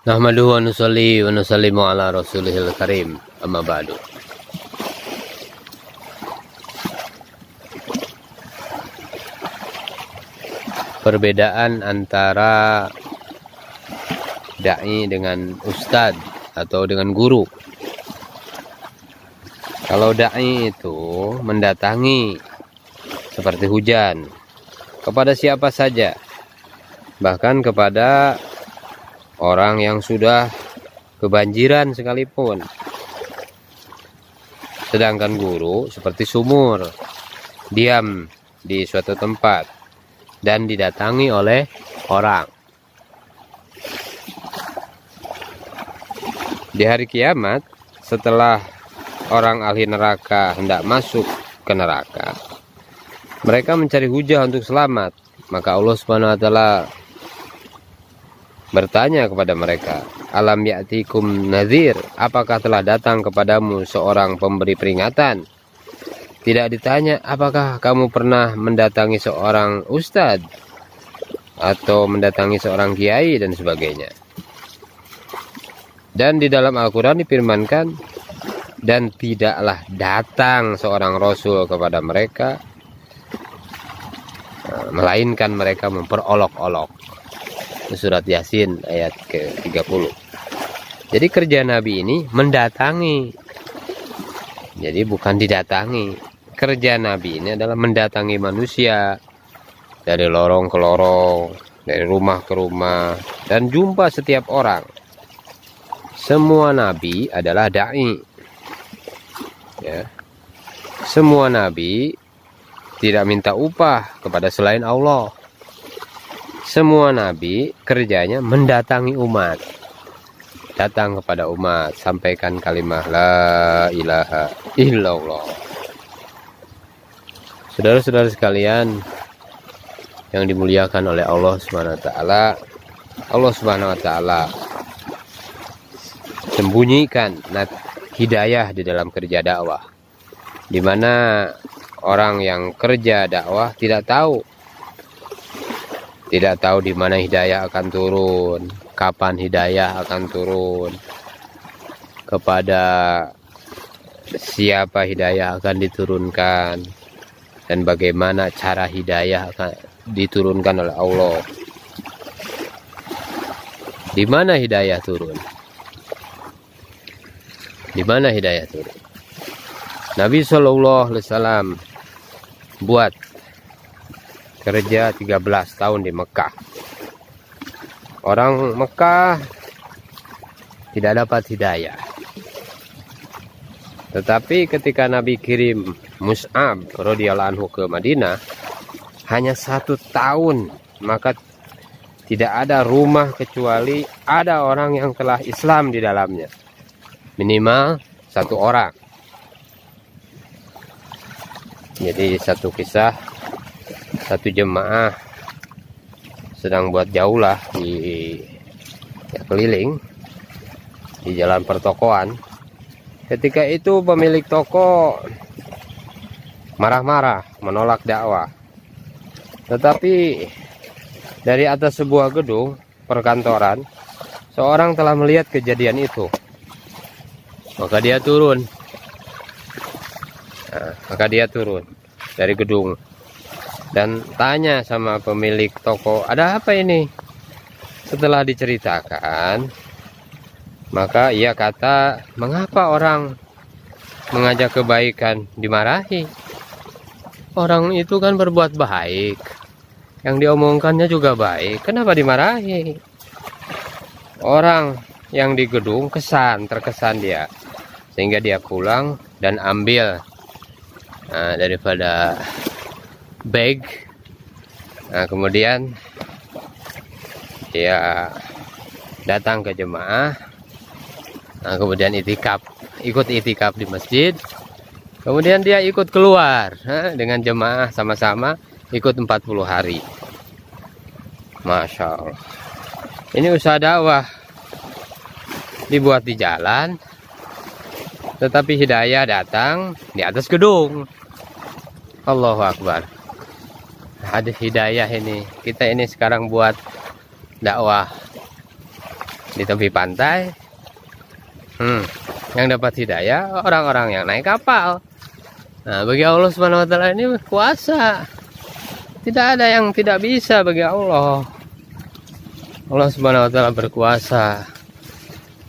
Nahmaduhu wa nusalli wa nusallimu ala rasulihil karim. Amma ba'du. Perbedaan antara da'i dengan ustadz atau dengan guru. Kalau da'i itu mendatangi seperti hujan kepada siapa saja, bahkan kepada orang yang sudah kebanjiran sekalipun. Sedangkan guru seperti sumur, diam di suatu tempat dan didatangi oleh orang. Di hari kiamat, setelah orang ahli neraka hendak masuk ke neraka, mereka mencari hujah untuk selamat. Maka Allah Subhanahu wa taala bertanya kepada mereka, alam ya'tikum nadhir, apakah telah datang kepadamu seorang pemberi peringatan? Tidak ditanya apakah kamu pernah mendatangi seorang ustadz atau mendatangi seorang kiai dan sebagainya. Dan di dalam Al-Quran difirmankan, dan tidaklah datang seorang rasul kepada mereka melainkan mereka memperolok-olok. Surat Yasin ayat ke-30. Jadi kerja Nabi ini mendatangi, jadi bukan didatangi. Kerja Nabi ini adalah mendatangi manusia dari lorong ke lorong, dari rumah ke rumah, dan jumpa setiap orang. Semua Nabi adalah da'i, ya. Semua Nabi tidak minta upah kepada selain Allah. Semua Nabi kerjanya mendatangi umat, datang kepada umat, sampaikan kalimat la ilaha illallah. Saudara-saudara sekalian yang dimuliakan oleh Allah Subhanahu wa taala, Allah Subhanahu wa taala sembunyikan hidayah di dalam kerja dakwah, di mana orang yang kerja dakwah tidak tahu di mana hidayah akan turun, kapan hidayah akan turun, kepada siapa hidayah akan diturunkan, dan bagaimana cara hidayah akan diturunkan oleh Allah. Di mana hidayah turun? Di mana hidayah turun? Nabi SAW buat kerja 13 tahun di Mekah. Orang Mekah tidak dapat hidayah. Tetapi ketika Nabi kirim Mus'ab radhiyallahu anhu ke Madinah, hanya 1 tahun, maka tidak ada rumah kecuali ada orang yang telah Islam di dalamnya. Minimal 1 orang. Jadi satu kisah, satu jemaah sedang buat jaulah di keliling di jalan pertokoan. Ketika itu pemilik toko marah-marah menolak dakwah. Tetapi dari atas sebuah gedung perkantoran, seorang telah melihat kejadian itu. Maka dia turun. Dari gedung dan tanya sama pemilik toko, ada apa ini? Setelah diceritakan, maka ia kata, mengapa orang mengajak kebaikan dimarahi? Orang itu kan berbuat baik, yang diomongkannya juga baik, kenapa dimarahi? Orang yang di gedung terkesan dia, sehingga dia pulang dan ambil daripada bag. Kemudian dia datang ke jemaah, kemudian ikut itikaf di masjid. Kemudian dia ikut keluar dengan jemaah, sama-sama ikut 40 hari. Masya Allah. Ini usaha dakwah dibuat di jalan, tetapi hidayah datang di atas gedung. Allahu Akbar. Hadis hidayah ini, kita ini sekarang buat dakwah di tepi pantai. Yang dapat hidayah orang-orang yang naik kapal. Nah, bagi Allah Subhanahu wa taala ini kuasa. Tidak ada yang tidak bisa bagi Allah. Allah Subhanahu wa taala berkuasa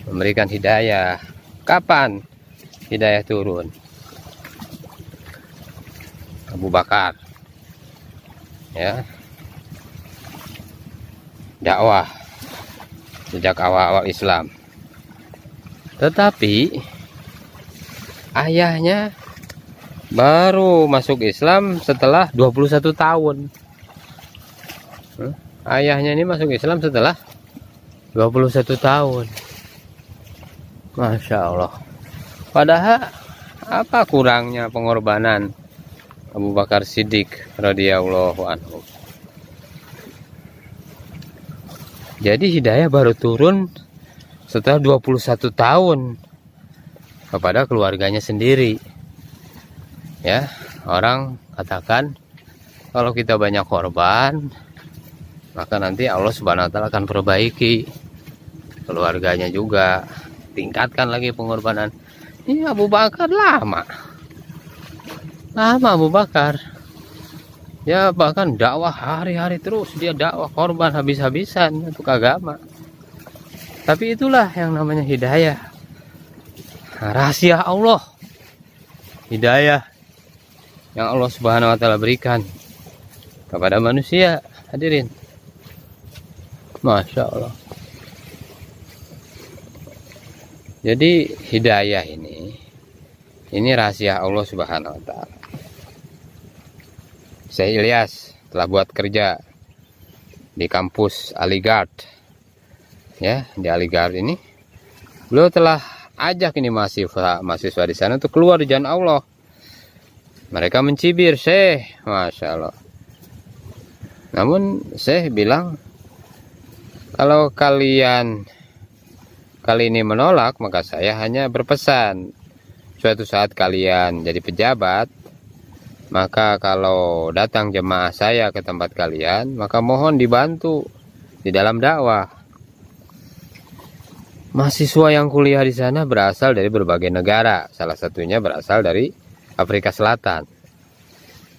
memberikan hidayah. Kapan hidayah turun? Abu Bakar, ya, dakwah sejak awal-awal Islam. Tetapi ayahnya baru masuk Islam setelah 21 tahun. Ayahnya ini masuk Islam setelah 21 tahun. Masya Allah. Padahal apa kurangnya pengorbanan Abu Bakar Siddiq radhiyallahu anhu. Jadi hidayah baru turun setelah 21 tahun kepada keluarganya sendiri. Ya, orang katakan kalau kita banyak korban, maka nanti Allah Subhanahu wa taala akan perbaiki keluarganya juga, tingkatkan lagi pengorbanan. Ini Abu Bakar lama Abu Bakar, ya bahkan dakwah hari-hari terus, dia dakwah korban habis-habisan untuk agama. Tapi itulah yang namanya hidayah, rahasia Allah, hidayah yang Allah Subhanahu wa taala berikan kepada manusia. Hadirin, Masya Allah. Jadi hidayah ini rahasia Allah Subhanahu wa taala. Syekh Ilyas telah buat kerja di kampus Aligarh, ya, di Aligarh ini. Beliau telah ajak ini mahasiswa di sana untuk keluar di jalan Allah. Mereka mencibir Syekh, Masya Allah. Namun Syekh bilang, kalau kalian kali ini menolak, maka saya hanya berpesan, suatu saat kalian jadi pejabat, maka kalau datang jemaah saya ke tempat kalian, maka mohon dibantu di dalam dakwah. Mahasiswa yang kuliah di sana berasal dari berbagai negara, salah satunya berasal dari Afrika Selatan.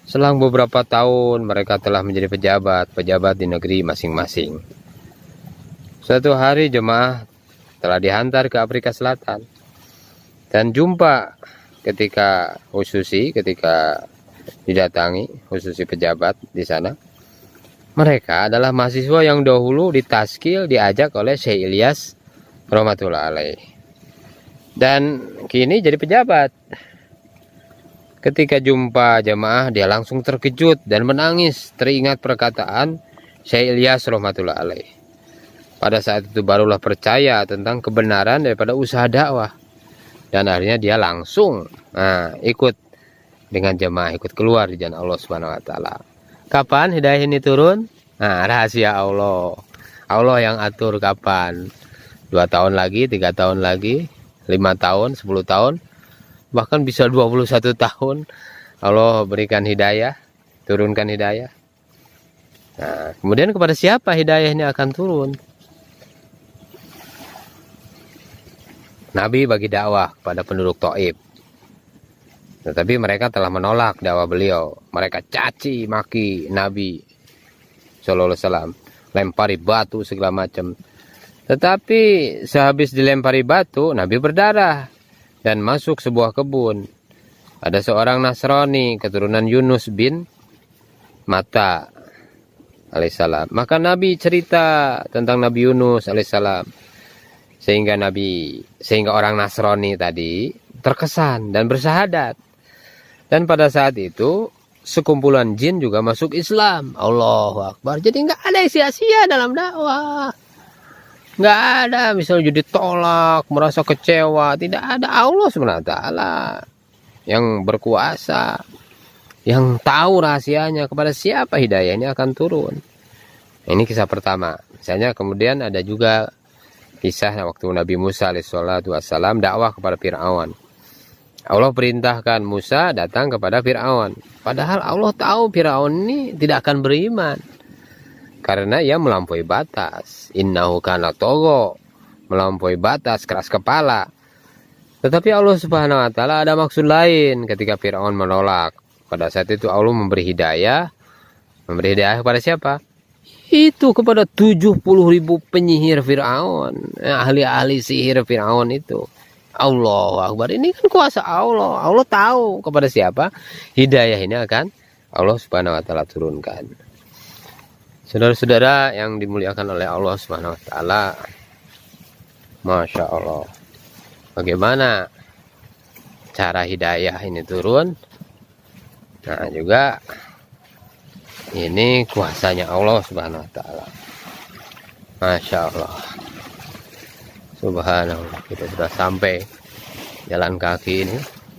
Selang beberapa tahun mereka telah menjadi pejabat di negeri masing-masing. Suatu hari jemaah telah dihantar ke Afrika Selatan dan jumpa ketika didatangi khususi pejabat di sana. Mereka adalah mahasiswa yang dahulu ditaskil, diajak oleh Syekh Ilyas rahmatullah alaih, dan kini jadi pejabat. Ketika jumpa jemaah, dia langsung terkejut dan menangis teringat perkataan Syekh Ilyas rahmatullah alaih. Pada saat itu barulah percaya tentang kebenaran daripada usaha dakwah, dan akhirnya dia langsung ikut dengan jemaah, ikut keluar di jalan Allah Subhanahu wa taala. Kapan hidayah ini turun? Rahasia Allah. Allah yang atur kapan. 2 tahun lagi, 3 tahun lagi, 5 tahun, 10 tahun, bahkan bisa 21 tahun Allah berikan hidayah, turunkan hidayah. Nah, kemudian kepada siapa hidayah ini akan turun? Nabi bagi dakwah kepada penduduk Taif. Tetapi mereka telah menolak dakwah beliau. Mereka caci maki Nabi sallallahu alaihi wasallam, lempari batu segala macam. Tetapi sehabis dilempari batu, Nabi berdarah dan masuk sebuah kebun. Ada seorang Nasrani keturunan Yunus bin Matta alaihissalam. Maka Nabi cerita tentang Nabi Yunus alaihissalam, sehingga orang Nasrani tadi terkesan dan bersahadat. Dan pada saat itu sekumpulan jin juga masuk Islam. Allahu Akbar. Jadi nggak ada sia-sia dalam dakwah. Nggak ada misalnya jadi tolak, merasa kecewa. Tidak ada. Allah SWT yang berkuasa, yang tahu rahasianya kepada siapa hidayah ini akan turun. Ini kisah pertama. Misalnya kemudian ada juga kisah waktu Nabi Musa alaihissalam dakwah kepada Fir'aun. Allah perintahkan Musa datang kepada Fir'aun. Padahal Allah tahu Fir'aun ini tidak akan beriman, karena ia melampaui batas. Innahu kana tagha melampaui batas, keras kepala. Tetapi Allah Subhanahu wa taala ada maksud lain ketika Firaun menolak. Pada saat itu Allah memberi hidayah. Memberi hidayah kepada siapa? Itu kepada 70.000 penyihir Firaun, ahli-ahli sihir Firaun itu. Allahu Akbar. Ini kan kuasa Allah. Allah tahu kepada siapa hidayah ini akan Allah Subhanahu wa taala turunkan. Saudara-saudara yang dimuliakan oleh Allah Subhanahu wa taala, Masya Allah, bagaimana cara hidayah ini turun? Nah, juga ini kuasanya Allah Subhanahu wa taala. Masya Allah, Subhanallah. Kita sudah sampai jalan kaki ini,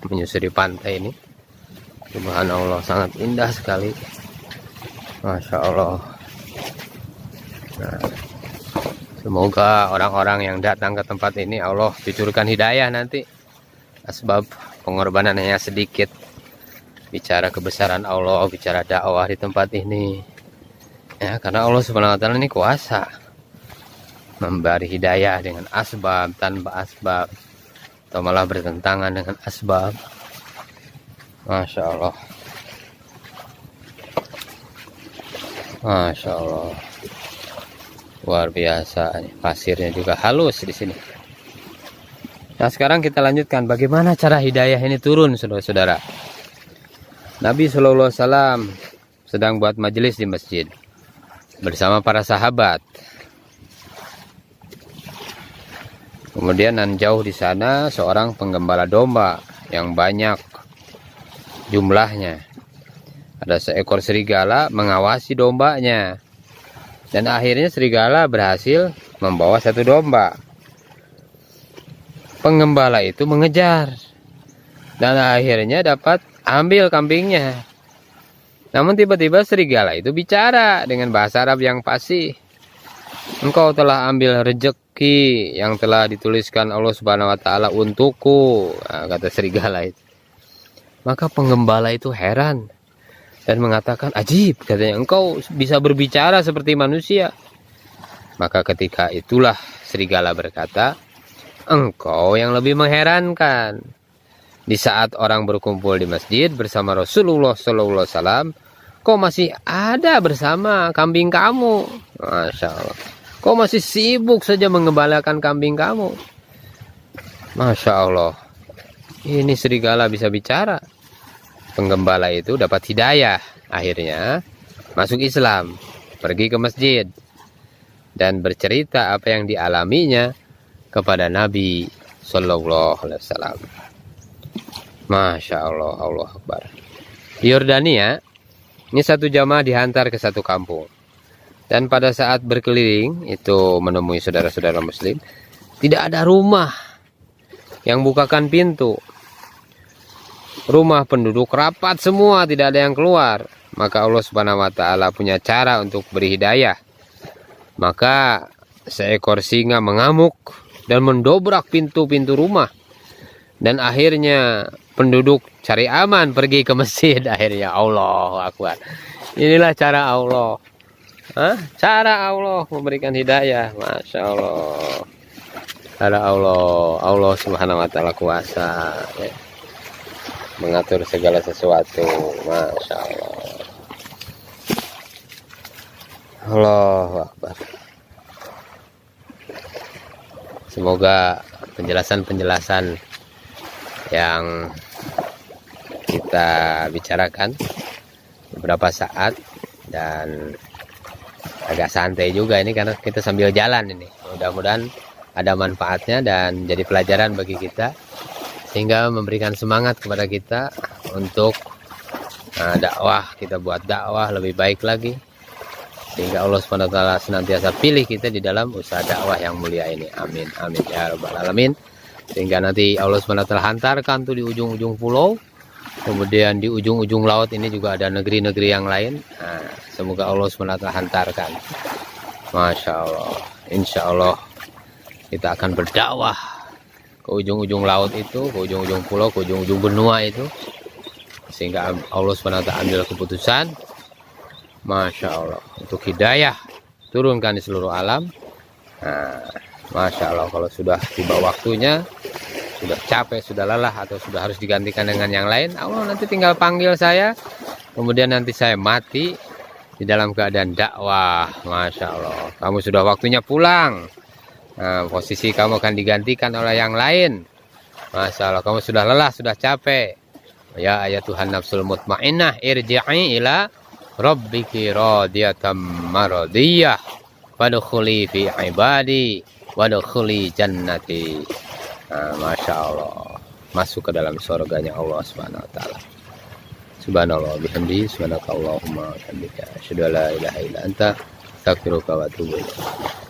menyusuri pantai ini. Subhanallah, sangat indah sekali. Masya Allah. Nah, semoga orang-orang yang datang ke tempat ini Allah cucurkan hidayah nanti. Sebab pengorbanannya sedikit. Bicara kebesaran Allah, bicara dakwah di tempat ini. Ya, karena Allah Subhanahu wa taala ini kuasa memberi hidayah dengan asbab, tanpa asbab, atau malah bertentangan dengan asbab. Masya Allah. Masya Allah. Luar biasa. Pasirnya juga halus di sini. Nah, sekarang kita lanjutkan bagaimana cara hidayah ini turun, saudara-saudara. Nabi Shallallahu Alaihi Wasallam sedang buat majelis di masjid bersama para sahabat. Kemudian nan jauh di sana seorang penggembala domba yang banyak jumlahnya. Ada seekor serigala mengawasi dombanya. Dan akhirnya serigala berhasil membawa satu domba. Penggembala itu mengejar. Dan akhirnya dapat ambil kambingnya. Namun tiba-tiba serigala itu bicara dengan bahasa Arab yang fasih. Engkau telah ambil rejeki yang telah dituliskan Allah Subhanahu wa taala untukku, nah, kata serigala itu. Maka penggembala itu heran dan mengatakan, ajib, katanya, engkau bisa berbicara seperti manusia. Maka ketika itulah serigala berkata, engkau yang lebih mengherankan. Di saat orang berkumpul di masjid bersama Rasulullah SAW, kau masih ada bersama kambing kamu. Masya Allah. Kau masih sibuk saja mengembalakan kambing kamu. Masya Allah. Ini serigala bisa bicara. Penggembala itu dapat hidayah. Akhirnya masuk Islam. Pergi ke masjid. Dan bercerita apa yang dialaminya kepada Nabi Sallallahu Alaihi Wasallam. Masya Allah, Allah Akbar. Di Yordania, ini satu jamaah dihantar ke satu kampung. Dan pada saat berkeliling, itu menemui saudara-saudara muslim, tidak ada rumah yang bukakan pintu. Rumah penduduk rapat semua, tidak ada yang keluar. Maka Allah Subhanahu wa taala punya cara untuk beri hidayah. Maka seekor singa mengamuk dan mendobrak pintu-pintu rumah. Dan akhirnya penduduk cari aman pergi ke masjid. Akhirnya Allah Akbar. Inilah cara Allah. Cara Allah memberikan hidayah. Masya Allah. Cara Allah. Allah Subhanahu wa taala kuasa ya, mengatur segala sesuatu. Masya Allah. Allahu Akbar. Semoga penjelasan-penjelasan yang kita bicarakan beberapa saat dan agak santai juga ini karena kita sambil jalan ini. Mudah-mudahan ada manfaatnya dan jadi pelajaran bagi kita sehingga memberikan semangat kepada kita untuk dakwah. Kita buat dakwah lebih baik lagi sehingga Allah SWT senantiasa pilih kita di dalam usaha dakwah yang mulia ini. Amin, amin ya rabbal alamin. Sehingga nanti Allah SWT hantarkan tuh di ujung-ujung pulau, kemudian di ujung-ujung laut ini juga ada negeri-negeri yang lain. Nah, semoga Allah SWT hantarkan. Masya Allah. Insya Allah kita akan berdakwah ke ujung-ujung laut itu, ke ujung-ujung pulau, ke ujung-ujung benua itu, sehingga Allah SWT ambil keputusan. Masya Allah, untuk hidayah turunkan di seluruh alam. Nah, Masya Allah, kalau sudah tiba waktunya, sudah capek, sudah lelah, atau sudah harus digantikan dengan yang lain, Allah nanti tinggal panggil saya, kemudian nanti saya mati di dalam keadaan dakwah. Masya Allah, kamu sudah waktunya pulang. Nah, posisi kamu akan digantikan oleh yang lain. Masya Allah, kamu sudah lelah, sudah capek. Ya ayatuhan nafsul mutmainnah, irji'i ila rabbiki radiyatan maradiyah, wadkhuli fi ibadi, wadkhuli jannati. Nah, Masya Allah, masuk ke dalam surganya Allah Subhanahu wa taala. Subhanallah bihamdihi, subhanakallahumma wa bihamdika, asyhadu an la ilaha illa anta, astaghfiruka wa atubu ilaik.